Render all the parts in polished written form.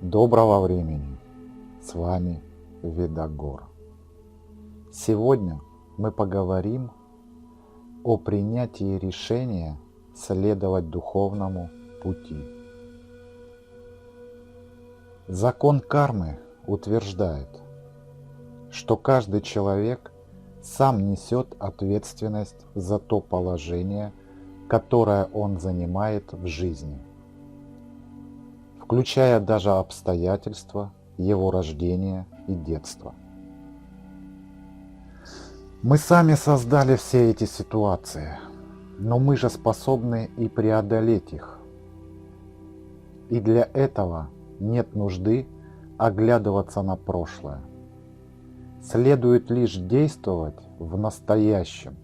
Доброго времени! С вами Видагор. Сегодня мы поговорим о принятии решения следовать духовному пути. Закон кармы утверждает, что каждый человек сам несет ответственность за то положение, которое он занимает в жизни, включая даже обстоятельства его рождения и детства. Мы сами создали все эти ситуации, но мы же способны и преодолеть их. И для этого нет нужды оглядываться на прошлое. Следует лишь действовать в настоящем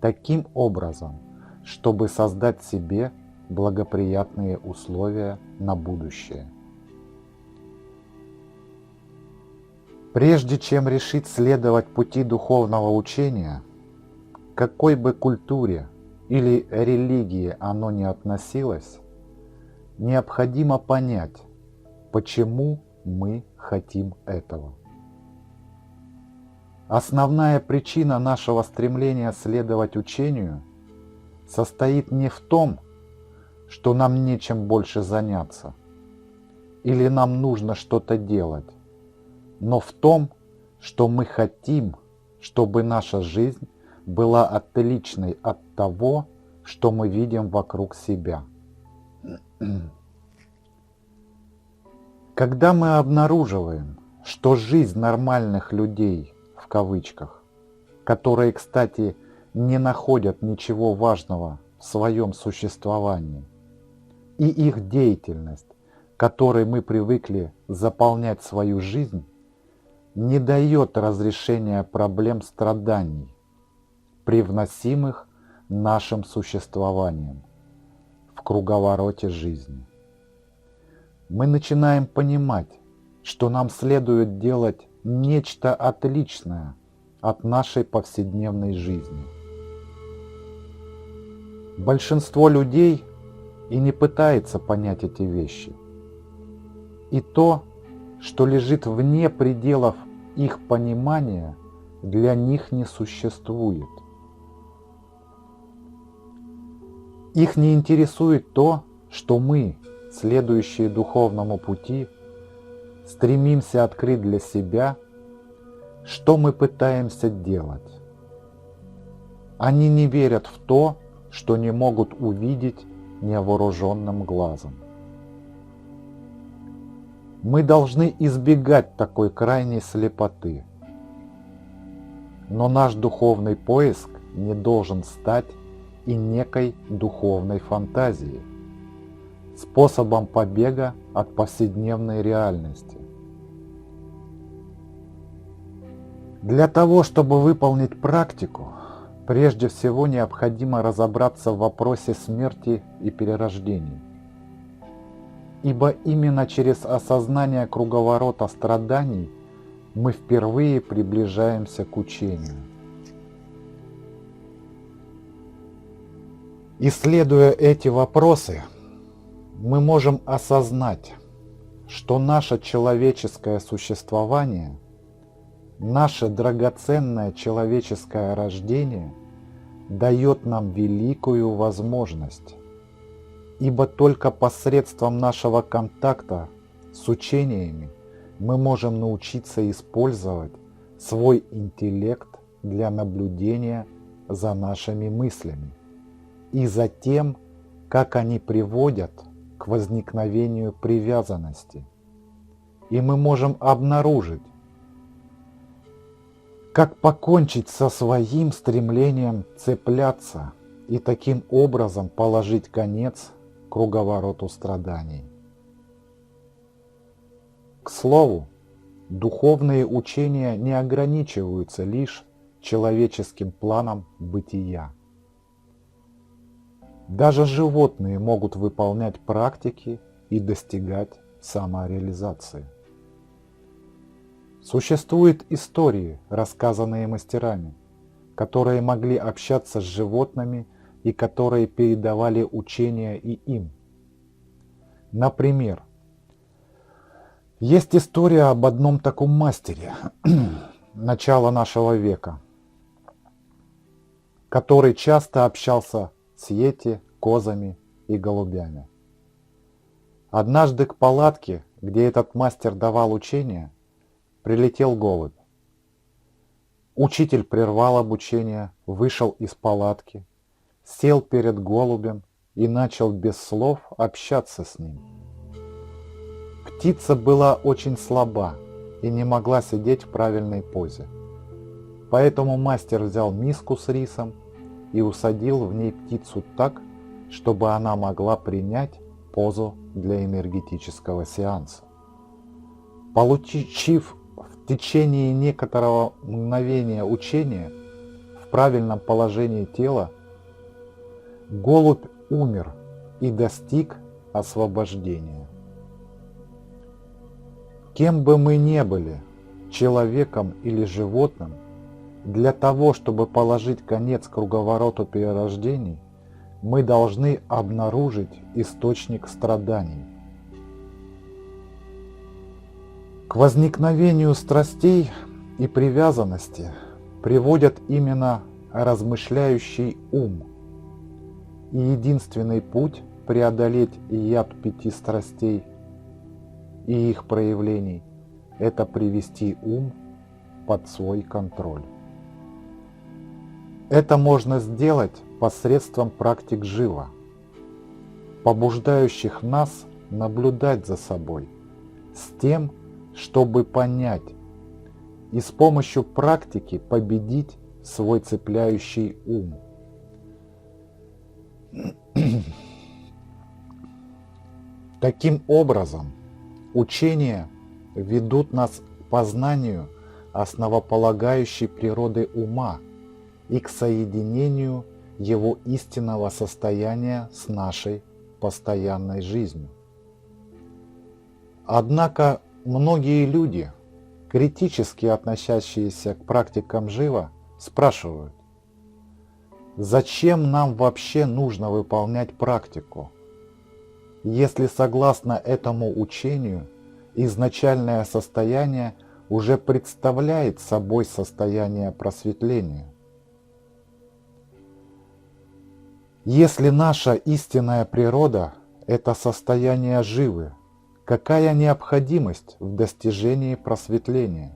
таким образом, чтобы создать себе благоприятные условия на будущее. Прежде чем решить следовать пути духовного учения, к какой бы культуре или религии оно ни относилось, необходимо понять, почему мы хотим этого. Основная причина нашего стремления следовать учению состоит не в том, что нам нечем больше заняться, или нам нужно что-то делать, но в том, что мы хотим, чтобы наша жизнь была отличной от того, что мы видим вокруг себя. Когда мы обнаруживаем, что жизнь нормальных людей, в кавычках, которые, кстати, не находят ничего важного в своем существовании, и их деятельность, которой мы привыкли заполнять свою жизнь, не дает разрешения проблем страданий, привносимых нашим существованием в круговороте жизни. Мы начинаем понимать, что нам следует делать нечто отличное от нашей повседневной жизни. Большинство людей и не пытается понять эти вещи. И то, что лежит вне пределов их понимания, для них не существует. Их не интересует то, что мы, следующие духовному пути, стремимся открыть для себя, что мы пытаемся делать. Они не верят в то, что не могут увидеть невооруженным глазом. Мы должны избегать такой крайней слепоты. Но наш духовный поиск не должен стать и некой духовной фантазией, способом побега от повседневной реальности. Для того, чтобы выполнить практику, прежде всего необходимо разобраться в вопросе смерти и перерождений. Ибо именно через осознание круговорота страданий мы впервые приближаемся к учению. Исследуя эти вопросы, мы можем осознать, что наше человеческое существование, наше драгоценное человеческое рождение дает нам великую возможность, ибо только посредством нашего контакта с учениями мы можем научиться использовать свой интеллект для наблюдения за нашими мыслями и за тем, как они приводят к возникновению привязанности. И мы можем обнаружить, как покончить со своим стремлением цепляться и таким образом положить конец круговороту страданий. К слову, духовные учения не ограничиваются лишь человеческим планом бытия. Даже животные могут выполнять практики и достигать самореализации. Существуют истории, рассказанные мастерами, которые могли общаться с животными и которые передавали учения и им. Например, Есть история об одном таком мастере начала нашего века, который часто общался с йети, козами и голубями. Однажды к палатке, где этот мастер давал учение, прилетел голубь. Учитель прервал обучение, вышел из палатки, сел перед голубем и начал без слов общаться с ним. Птица была очень слаба и не могла сидеть в правильной позе. Поэтому мастер взял миску с рисом и усадил в ней птицу так, чтобы она могла принять позу для энергетического сеанса. Получив в течение некоторого мгновения учения в правильном положении тела, голубь умер и достиг освобождения. Кем бы мы ни были, человеком или животным, для того, чтобы положить конец круговороту перерождений, мы должны обнаружить источник страданий. К возникновению страстей и привязанности приводят именно размышляющий ум. И единственный путь преодолеть яд 5 страстей и их проявлений – это привести ум под свой контроль. Это можно сделать посредством практик жива, побуждающих нас наблюдать за собой, с тем, чтобы понять и с помощью практики победить свой цепляющий ум. Таким образом, учения ведут нас к познанию основополагающей природы ума и к соединению его истинного состояния с нашей постоянной жизнью. Однако многие люди, критически относящиеся к практикам жива, спрашивают, зачем нам вообще нужно выполнять практику, если согласно этому учению изначальное состояние уже представляет собой состояние просветления? Если наша истинная природа – это состояние живы, какая необходимость в достижении просветления?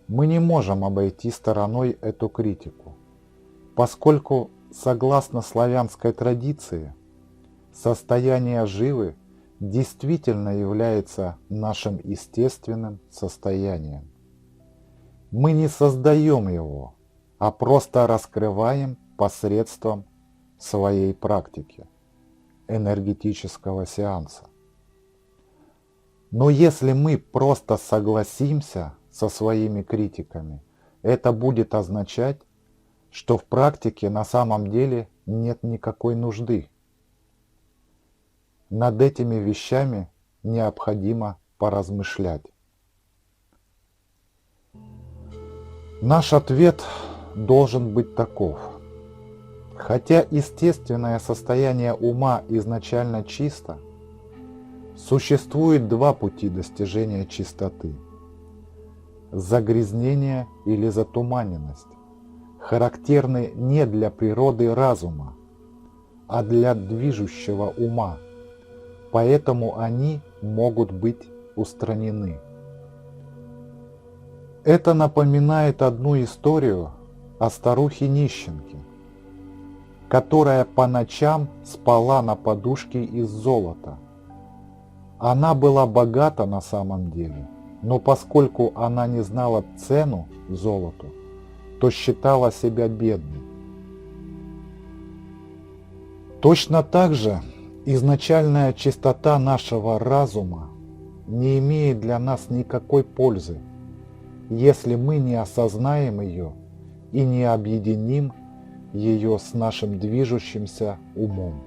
Мы не можем обойти стороной эту критику, поскольку, согласно славянской традиции, состояние живы действительно является нашим естественным состоянием. Мы не создаем его, а просто раскрываем посредством своей практики энергетического сеанса. Но если мы просто согласимся со своими критиками, это будет означать, что в практике на самом деле нет никакой нужды. Над этими вещами необходимо поразмышлять. Наш ответ должен быть таков. Хотя естественное состояние ума изначально чисто, существует 2 пути достижения чистоты. Загрязнение или затуманенность характерны не для природы разума, а для движущего ума, поэтому они могут быть устранены. Это напоминает одну историю о старухе-нищенке, которая по ночам спала на подушке из золота. Она была богата на самом деле, но поскольку она не знала цену золоту, то считала себя бедной. Точно так же изначальная чистота нашего разума не имеет для нас никакой пользы, если мы не осознаем ее и не объединим ее с нашим движущимся умом.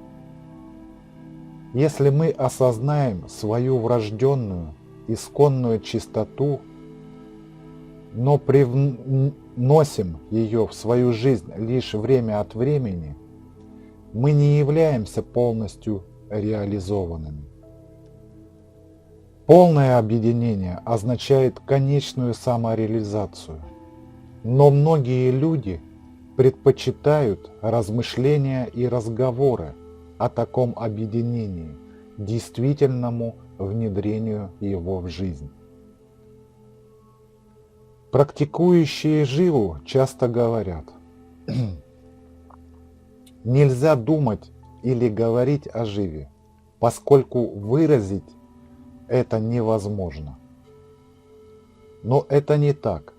Если мы осознаем свою врожденную, исконную чистоту, но привносим ее в свою жизнь лишь время от времени, мы не являемся полностью реализованными. Полное объединение означает конечную самореализацию, но многие люди предпочитают размышления и разговоры о таком объединении действительному внедрению его в жизнь. Практикующие живу часто говорят: нельзя думать или говорить о живе, поскольку выразить это невозможно. Но это не так.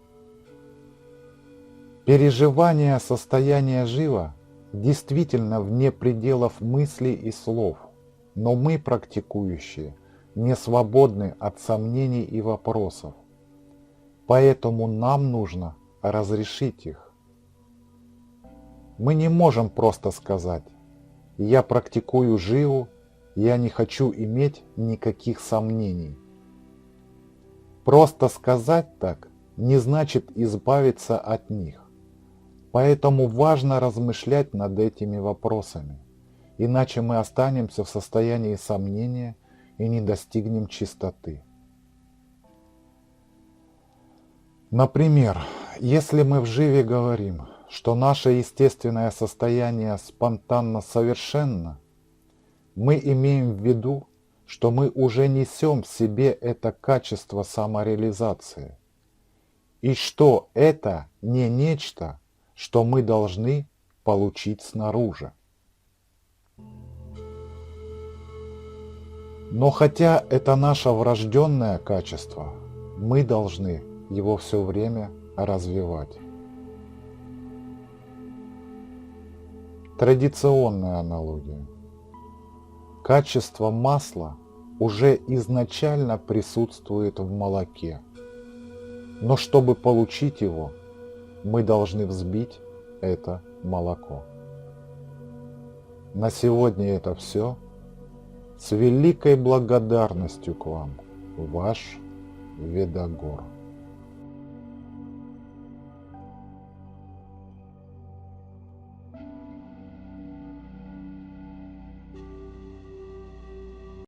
Переживание состояния жива действительно вне пределов мыслей и слов, но мы, практикующие, не свободны от сомнений и вопросов, поэтому нам нужно разрешить их. Мы не можем просто сказать: «Я практикую живу, я не хочу иметь никаких сомнений». Просто сказать так не значит избавиться от них. Поэтому важно размышлять над этими вопросами, иначе мы останемся в состоянии сомнения и не достигнем чистоты. Например, если мы в живе говорим, что наше естественное состояние спонтанно совершенно, мы имеем в виду, что мы уже несем в себе это качество самореализации, и что это не нечто, что мы должны получить снаружи. Но хотя это наше врожденное качество, мы должны его все время развивать. Традиционная аналогия. Качество масла уже изначально присутствует в молоке, но чтобы получить его, мы должны взбить это молоко. На сегодня это все. С великой благодарностью к вам, ваш Ведагор.